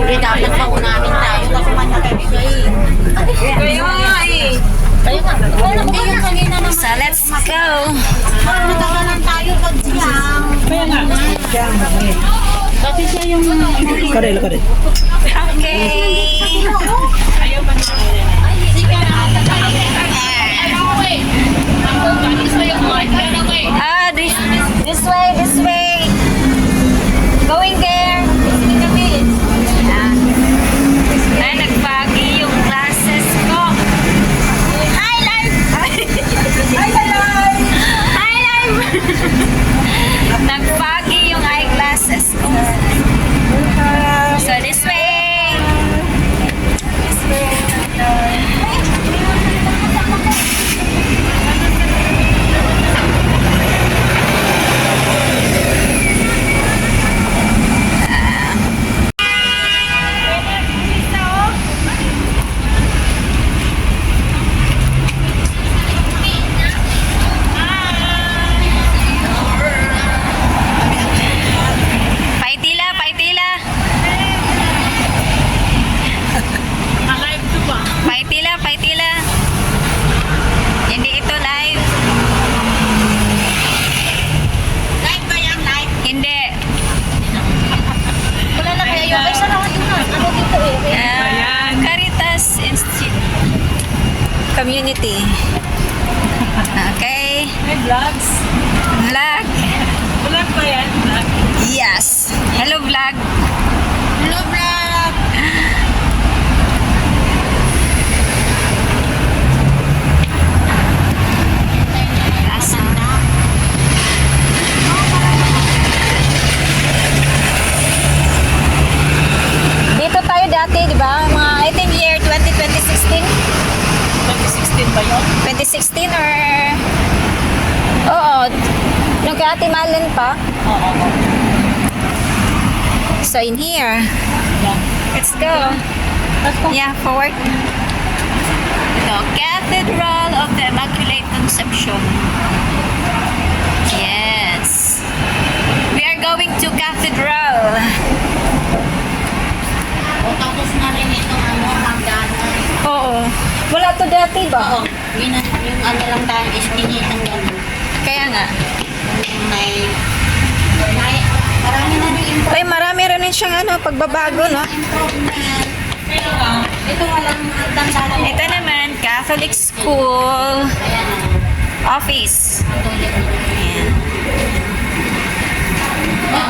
Eh, dapat paunahin tayo kasi matakit siya eh. Kaya nga eh. Kaya nga. Hindi yung kanina naman. So, let's go. Natagalan tayo pag siyang. Kaya nga. Kasi siya yung... Karelo, karelo. Okay. Ayaw pa niya. Ah, this way, this way. Going there. Ay, nagpagi yung glasses ko. Hi, Live! Hi, Live! Hi, Live! Nagpagi yung eyeglasses ko. So, this way. This way. Paitila, paitila. Alive to ba? Paitila, paitila. Hindi ito live. Live ba yan? Live? Hindi. Wala na kaya yung isa na yun na. Ano dito eh? Ah, Caritas Institute Community. Okay. May vlogs. Vlog. Vlog ba yan? Vlog. Yes. Hello vlog. Hello, vlog! Asa? Dito tayo dati, di ba? Mga, I think year 2016. 2016 ba yun? 2016 or... Oo. Nung kay Ate Malen pa. Oo. So, in here. Yeah. Let's go. Yeah, forward. The Cathedral of the Immaculate Conception. Yes. We are going to Cathedral. O tapos na rin itong ano, hangganan. Oo. Wala to dati ba? Oo. Yung ano lang tayo is kinitang gano'n. Kaya nga. May... Marami na rin Ay, marami rin siyang ano, pagbabago, no? improvement. Ito walang dandalan. Ito naman, Catholic School Ayan na. Office. Ayan.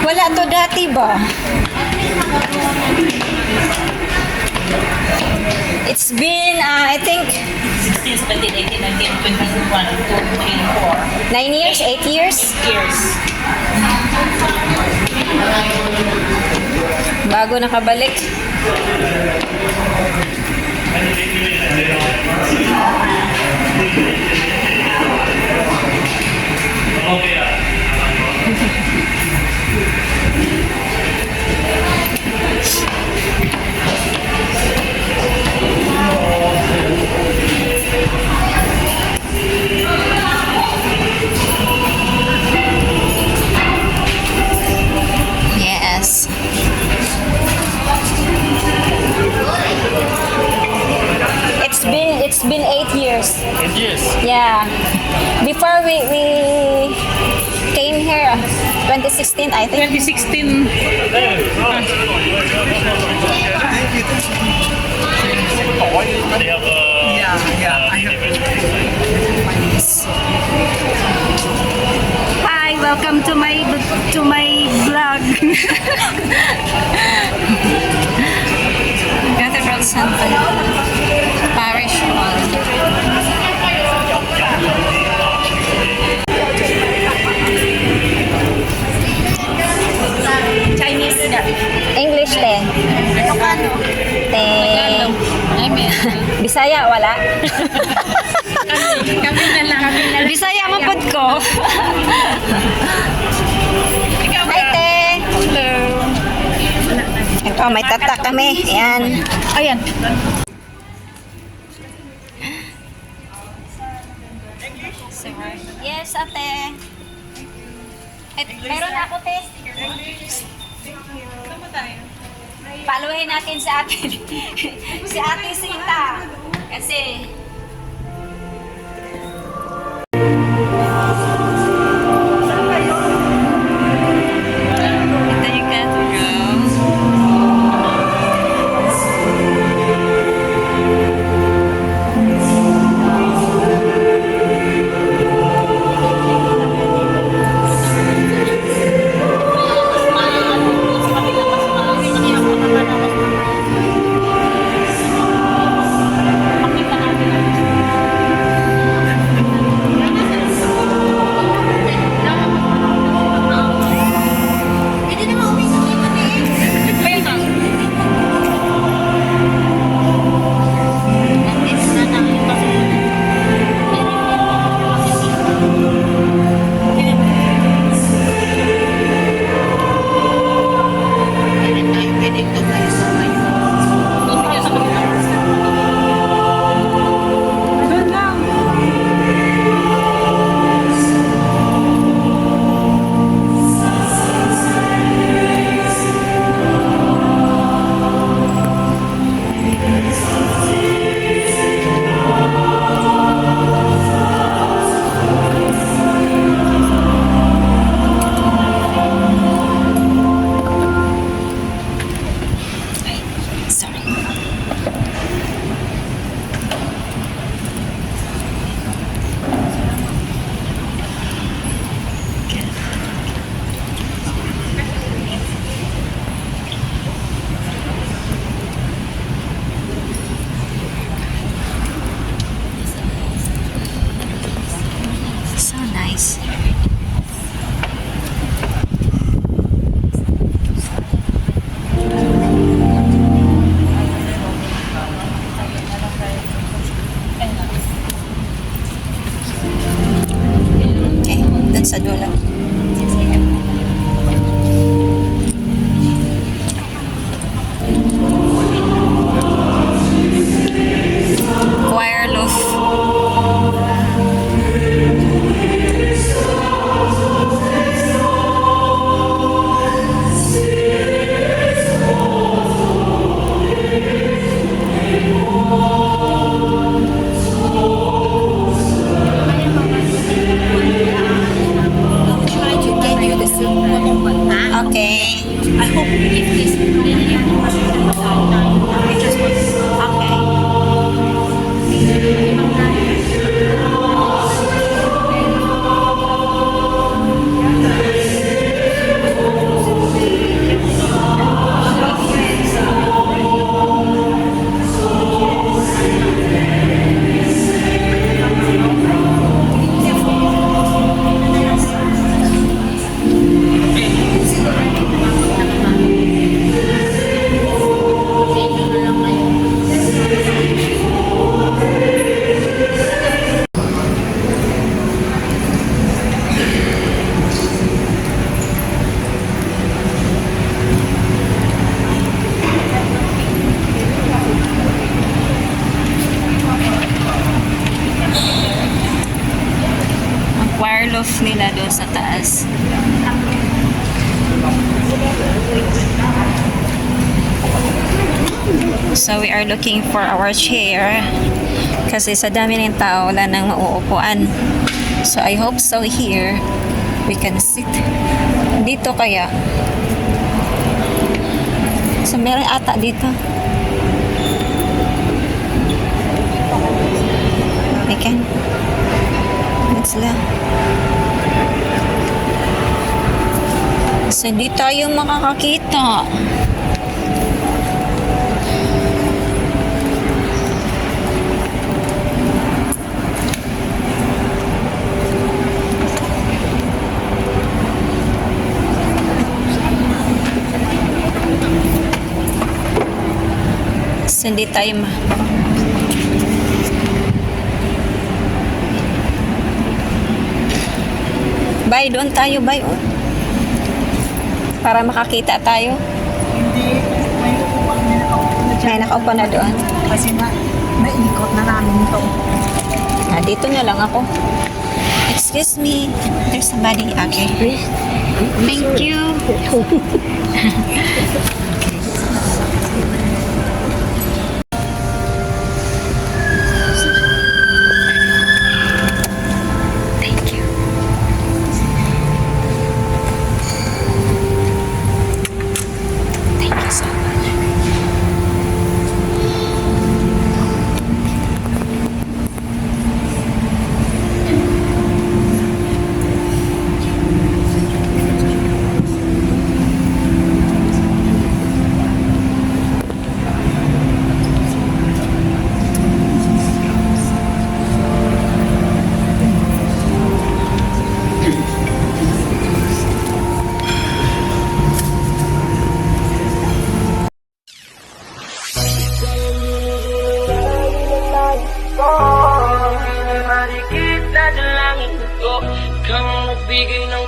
Wala to dati ba? It's been, I think, 16, 17, 18, 19, 21, 22, 23, 9 years, 8 years. 4 years. Bago nakabalik. Yes. It's been 8 years. 8 years. Yeah. Before we came here, 2016, I think. 2016. They have Hi, welcome to my vlog. Cathedral Santa Parish Hall. Chinese na. English te. Ilocano. Te. Bisaya wala. Kami na lang. Bisaya mapod ko. Hi te. Hello. Ito may tatak kami. Ayan. Ayan. Yes, ate. Meron ako, te. Paluhin natin si ate. Si ate Sita. Kasi ito yung cathedral. So nice. Okay, dun sa dulo. Choir loaf. Try to get you the silver one. Okay. I hope if this really I just want okay. Ang choir loaf nila doon sa taas. So we are looking for our chair kasi sa dami ng tao wala nang mauupuan. So I hope so here we can sit. Dito kaya. So meron ata dito. I can. Let's lang. So hindi tayo makakakita. So hindi tayo Bay, doon tayo, bay. Oh. Para makakita tayo. Hindi, may upang na nakaupo na dyan. May nakaupo na doon. Kasi naikot na namin ito. Ah, dito na lang ako. Excuse me. There's somebody. Okay. Thank you. Nagbigay ng